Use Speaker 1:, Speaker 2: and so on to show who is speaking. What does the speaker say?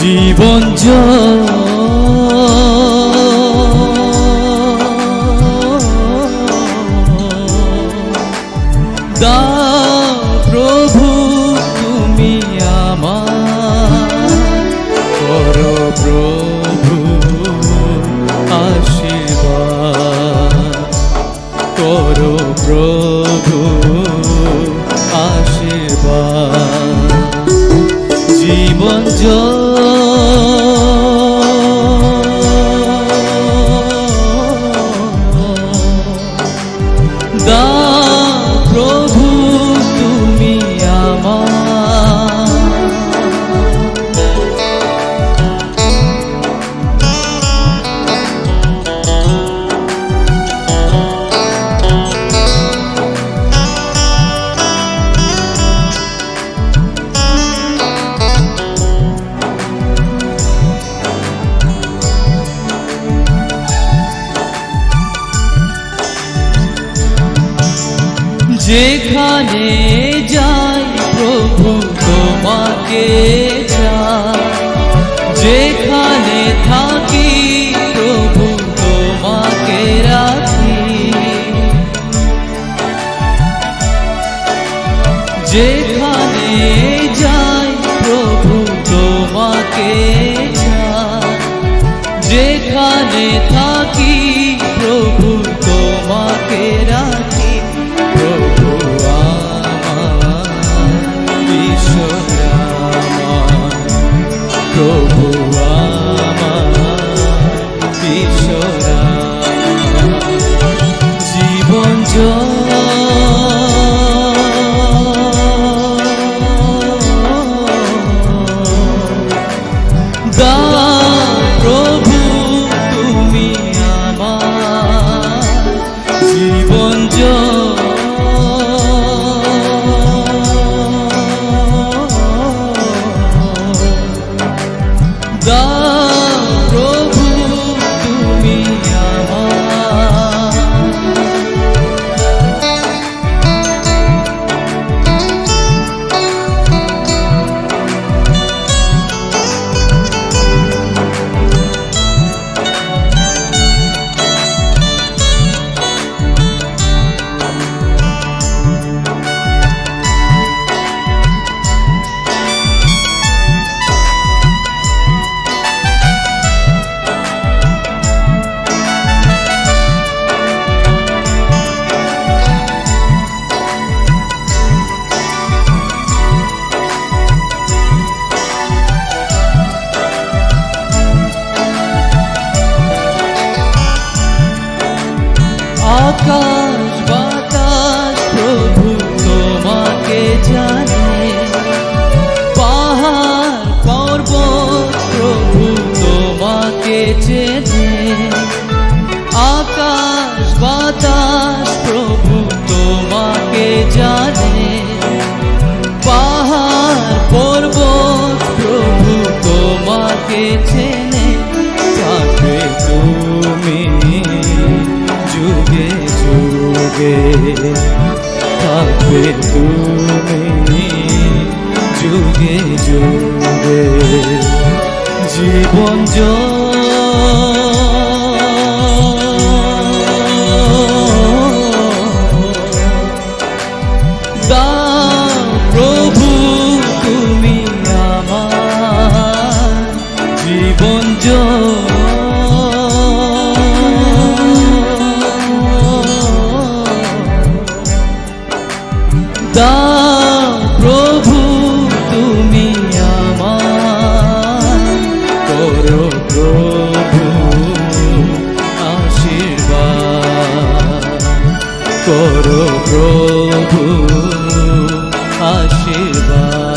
Speaker 1: জীবন দাও প্রভু তুমি আমার, করো প্রভু আশীর্বাদ, করো প্রভু আশীর্বাদ। জীবন দাও প্রভু তুমি আমার। যেখানে যাই প্রভু তোমাকে চাই, যেখানে থাকি প্রভু তোমাকে রাখি, যেখানে যাই প্রভু তোমাকে চাই, যেখানে থাকি প্রভু তোমাকে রাখি। প্রভু আমার ঈশ্বর, প্রভু আমার ঈশ্বর, জীবন দাও প্রভু তুমি আমার। জীবন দাও প্রভু তুমি আমার। আকাশ বাতাস প্রভু তোমাকে জানে, পাহাড় পর্বত প্রভু তোমাকে চেনে। আকাশ বাতাস প্রভু তোমাকে জানে, পাহাড় পর্বত প্রভু তোমাকে চেনে। থাকবে তুমি যুগে যুগে, থাকবে তুমি যুগে যুগে। জীবন দাও প্রভু তুমি আমার। জীবন দাও প্রভু তুমি আমার, করো প্রভু আশীর্বাদ, করো প্রভু আশীর্বাদ।